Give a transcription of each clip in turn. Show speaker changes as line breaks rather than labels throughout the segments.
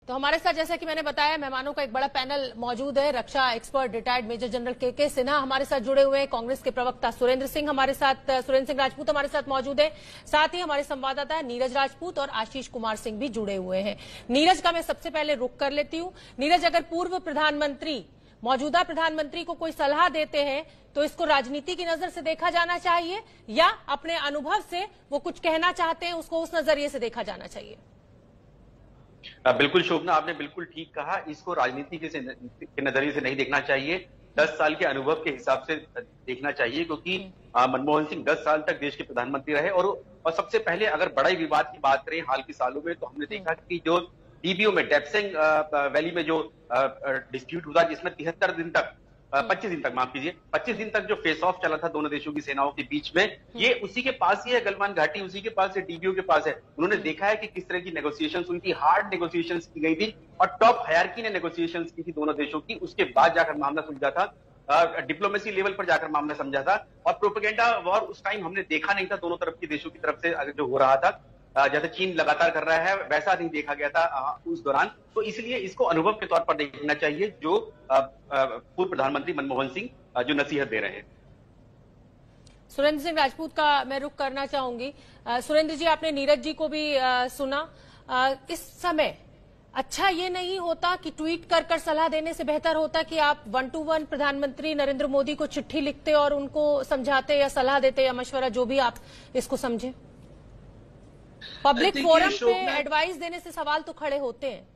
तो हमारे साथ जैसा कि मैंने बताया मेहमानों का एक बड़ा पैनल मौजूद है। रक्षा एक्सपर्ट रिटायर्ड मेजर जनरल के सिन्हा हमारे साथ जुड़े हुए हैं, कांग्रेस के प्रवक्ता सुरेंद्र सिंह राजपूत हमारे साथ मौजूद है, साथ ही हमारे संवाददाता नीरज राजपूत और आशीष कुमार सिंह भी जुड़े हुए हैं। नीरज का मैं सबसे पहले रुख कर लेती हूँ। नीरज, अगर पूर्व प्रधानमंत्री मौजूदा प्रधानमंत्री को कोई सलाह देते हैं तो इसको राजनीति की नजर से देखा जाना चाहिए या अपने अनुभव से वो कुछ कहना चाहते हैं उसको उस नजरिए से देखा जाना चाहिए?
बिल्कुल शोभना, आपने बिल्कुल ठीक कहा। इसको राजनीति के नजरिए से नहीं देखना चाहिए, 10 साल के अनुभव के हिसाब से देखना चाहिए, क्योंकि मनमोहन सिंह 10 साल तक देश के प्रधानमंत्री रहे। और सबसे पहले अगर बड़े विवाद की बात करें हाल के सालों में, तो हमने देखा कि जो डीबीओ में डेप्सेंग वैली में जो डिस्प्यूट हुआ, जिसमें 25 दिन तक जो फेस ऑफ चला था दोनों देशों की सेनाओं के बीच में, ये उसी के पास ही है, गलवान घाटी उसी के पास है, डीबीओ के पास है। उन्होंने देखा है कि किस तरह की नेगोशिएशंस हुई थी, हार्ड नेगोशिएशंस की गई थी और टॉप हायरार्की ने नेगोशिएशंस की थी दोनों देशों की। उसके बाद जाकर मामला सुलझा था, डिप्लोमेसी लेवल पर जाकर मामला समझा था। और प्रोपेगेंडा वॉर उस टाइम हमने देखा नहीं था दोनों तरफ के देशों की तरफ से जो हो रहा था, जैसे चीन लगातार कर रहा है वैसा नहीं देखा गया था उस दौरान। तो इसलिए इसको अनुभव के तौर पर देखना चाहिए जो पूर्व प्रधानमंत्री मनमोहन सिंह जो नसीहत दे रहे हैं।
सुरेंद्र सिंह राजपूत का मैं रुख करना चाहूंगी। सुरेंद्र जी, आपने नीरज जी को भी सुना। इस समय अच्छा ये नहीं होता कि ट्वीट कर सलाह देने से बेहतर होता कि आप 1-to-1 प्रधानमंत्री नरेंद्र मोदी को चिट्ठी लिखते और उनको समझाते या सलाह देते या मशवरा, जो भी आप इसको समझे? पब्लिक फोरम पे एडवाइस देने से सवाल तो खड़े होते हैं।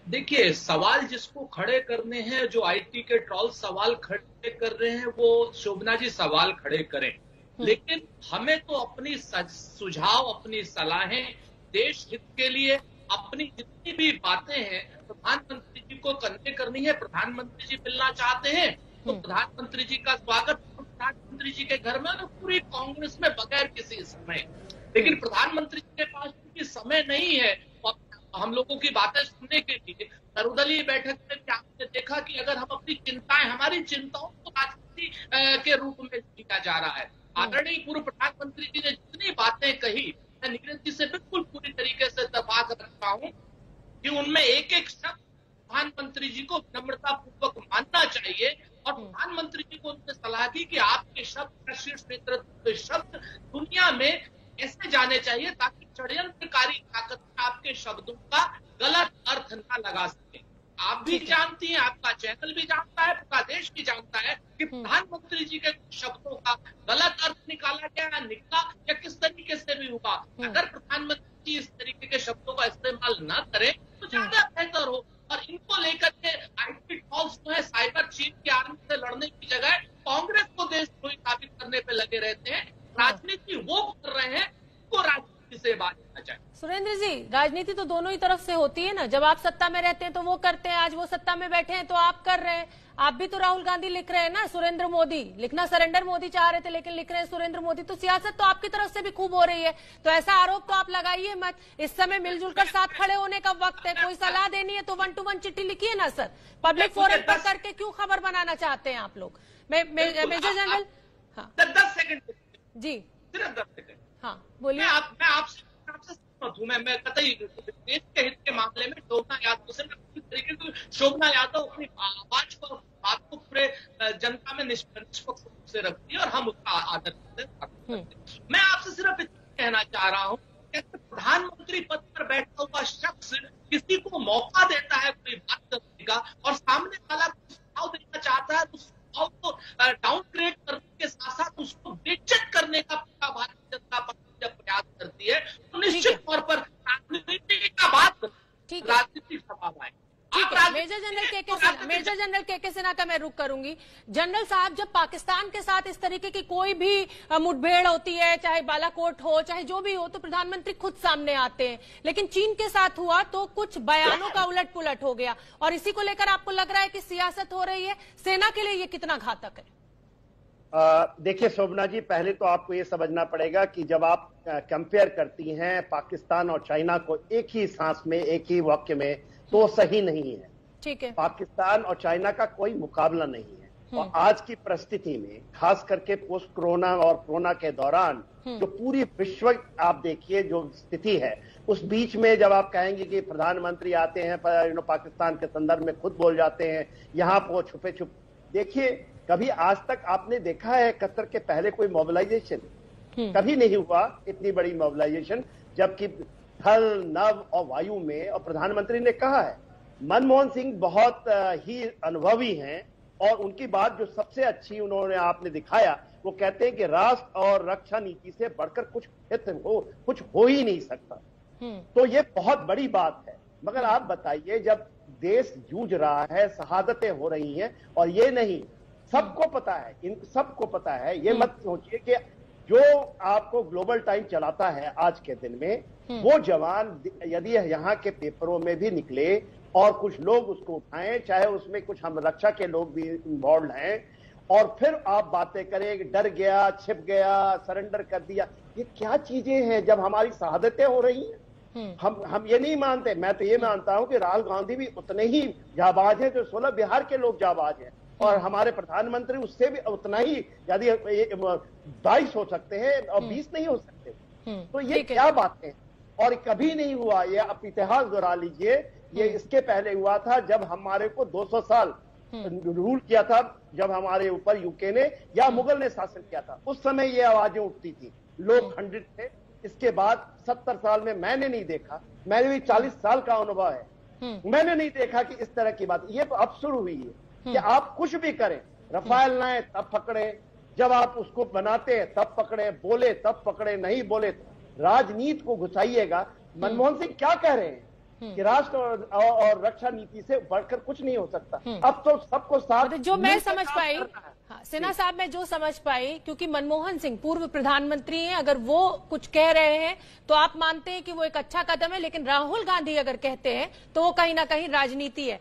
देखिए, सवाल जिसको खड़े करने हैं, जो आईटी के ट्रॉल सवाल खड़े कर रहे हैं, वो शोभना जी सवाल खड़े करें, लेकिन हमें तो अपनी सुझाव, अपनी सलाहें देश हित के लिए अपनी जितनी भी बातें हैं प्रधानमंत्री जी को कन्वे करनी है। प्रधानमंत्री जी मिलना चाहते हैं तो प्रधानमंत्री जी का स्वागत प्रधानमंत्री जी के घर में तो पूरी कांग्रेस में बगैर किसी समय। लेकिन प्रधानमंत्री जी के पास क्योंकि समय नहीं है और हम लोगों की बातें सुनने के लिए, सर्वदलीय बैठक में आपने देखा कि अगर हम अपनी चिंताएं, हमारी चिंताओं को राजनीति के रूप में लिया जा रहा है। आदरणीय पूर्व प्रधानमंत्री जी ने जितनी बातें कही, मैं नीरज जी से बिल्कुल पूरी तरीके से इत्तेफाक रखता हूं कि उनमें एक एक शब्द प्रधानमंत्री जी को विनम्रता पूर्वक मानना चाहिए और प्रधानमंत्री जी को उनसे सलाह दी कि आपके शब्द, शीर्ष नेतृत्व के शब्द दुनिया में ऐसे जाने चाहिए ताकि षड्यंत्रकारी ताकत आपके शब्दों का गलत अर्थ न लगा सके। आप भी जानती हैं, आपका चैनल भी जानता है, पूरा देश भी जानता है कि प्रधानमंत्री जी के शब्दों का गलत अर्थ निकाला गया, निकला या किस तरीके से भी हुआ। अगर प्रधानमंत्री जी इस तरीके के शब्दों का इस्तेमाल न करें तो ज्यादा बेहतर हो। और इनको लेकर के आईटी ट्रॉल्स जो है साइबर चीन की आर्मी से लड़ने की जगह कांग्रेस को देशद्रोही साबित करने पे लगे रहते हैं। राजनीति वो कर रहे हैं, को राजनीति से बात करना चाहिए।
सुरेंद्र जी, राजनीति तो दोनों ही तरफ से होती है ना। जब आप सत्ता में रहते हैं तो वो करते हैं, आज वो सत्ता में बैठे हैं तो आप कर रहे हैं। आप भी तो राहुल गांधी लिख रहे हैं ना, सुरेंद्र मोदी लिखना सरेंडर मोदी चाह रहे थे लेकिन लिख रहे हैं सुरेंद्र मोदी। तो सियासत तो आपकी तरफ से भी खूब हो रही है, तो ऐसा आरोप तो आप लगाइए मत। इस समय मिलजुल कर साथ खड़े होने का वक्त है। कोई सलाह देनी है तो 1-to-1 चिट्ठी लिखिए ना सर। पब्लिक फोरम पर करके क्यों खबर बनाना चाहते हैं आप लोग? मेजर जनरल, हाँ
10 सेकंड जी, सिर्फ 10 सेकंड।
हाँ बोलिए।
मैं आपसे सहमत हूं। मैं कतई देश के हित के मामले में शोभना यादव से पूरी तरीके से, शोभना यादव अपनी आवाज को, बात को पूरे जनता में निष्पक्ष रूप से रखती है और हम उसका आदर करते हैं। मैं आपसे सिर्फ इतना कहना चाह रहा हूं कि प्रधानमंत्री पद पर बैठा हुआ शख्स किसी को मौका देता है कोई बात करने का और सामने वाला सुझाव देना चाहता है तो सुझाव को डाउनग्रेड करने के साथ साथ उसको बेइज्जत करने का पूरा भारतीय जनता पार्टी जब प्रयास करती है तो निश्चित तौर पर राजनीति का बात राजनीतिक स्वभाव है।
मेजर जनरल के सिन्हा का मैं रुख करूंगी। जनरल साहब, जब पाकिस्तान के साथ इस तरीके की कोई भी मुठभेड़ होती है, चाहे बालाकोट हो चाहे जो भी हो, तो प्रधानमंत्री खुद सामने आते हैं। लेकिन चीन के साथ हुआ तो कुछ बयानों का उलट पुलट हो गया और इसी को लेकर आपको लग रहा है कि सियासत हो रही है। सेना के लिए ये कितना घातक है?
देखिए शोभना जी, पहले तो आपको ये समझना पड़ेगा कि जब आप कंपेयर करती हैं पाकिस्तान और चाइना को एक ही सांस में, एक ही वाक्य में, तो सही नहीं है।
ठीक है,
पाकिस्तान और चाइना का कोई मुकाबला नहीं है। और आज की परिस्थिति में, खास करके पोस्ट कोरोना और कोरोना के दौरान जो पूरी विश्व आप देखिए जो स्थिति है, उस बीच में जब आप कहेंगे कि प्रधानमंत्री आते हैं पाकिस्तान के संदर्भ में खुद बोल जाते हैं, यहाँ पर छुपे छुप, देखिए कभी आज तक आपने देखा है कतर के पहले कोई मोबिलाइजेशन? कभी नहीं हुआ इतनी बड़ी मोबिलाइजेशन, जबकि थल, नभ और वायु में। और प्रधानमंत्री ने कहा है, मनमोहन सिंह बहुत ही अनुभवी हैं और उनकी बात जो सबसे अच्छी उन्होंने आपने दिखाया, वो कहते हैं कि राष्ट्र और रक्षा नीति से बढ़कर कुछ हो ही नहीं सकता। तो ये बहुत बड़ी बात है। मगर आप बताइए, जब देश जूझ रहा है, शहादतें हो रही हैं, और ये नहीं, सबको पता है, इन सबको पता है, ये मत सोचिए कि जो आपको ग्लोबल टाइम चलाता है आज के दिन में, वो जवान यदि यहाँ के पेपरों में भी निकले और कुछ लोग उसको उठाएं, चाहे उसमें कुछ हम रक्षा के लोग भी इन्वॉल्व हैं, और फिर आप बातें करें डर गया, छिप गया, सरेंडर कर दिया, ये क्या चीजें हैं जब हमारी शहादतें हो रही हैं? हम ये नहीं मानते। मैं तो ये मानता हूं कि राहुल गांधी भी उतने ही जाबाज हैं जो 16 बिहार के लोग जाबाज हैं, और हमारे प्रधानमंत्री उससे भी उतना ही, यदि 22 हो सकते हैं और 20 नहीं हो सकते। तो ये क्या बातें हैं? और कभी नहीं हुआ, ये आप इतिहास दोहरा लीजिए, ये इसके पहले हुआ था जब हमारे को 200 साल रूल किया था, जब हमारे ऊपर यूके ने या मुगल ने शासन किया था, उस समय ये आवाजें उठती थी, लोग खंडित थे। इसके बाद 70 साल में मैंने नहीं देखा, मैंने भी 40 साल का अनुभव है, मैंने नहीं देखा कि इस तरह की बात। ये अब शुरू हुई है कि आप कुछ भी करें, रफाल लाएं तब पकड़े, जब आप उसको बनाते हैं तब पकड़े, बोले तब पकड़े, नहीं बोले राजनीति को घुसाइएगा। मनमोहन सिंह क्या कह रहे हैं कि राष्ट्र और रक्षा नीति से बढ़कर कुछ नहीं हो सकता। अब तो सबको साथ,
जो मैं समझ पाई, हाँ, सिन्हा साहब मैं जो समझ पाई, क्योंकि मनमोहन सिंह पूर्व प्रधानमंत्री हैं, अगर वो कुछ कह रहे हैं तो आप मानते हैं कि वो एक अच्छा कदम है, लेकिन राहुल गांधी अगर कहते हैं तो वो कहीं ना कहीं राजनीति है।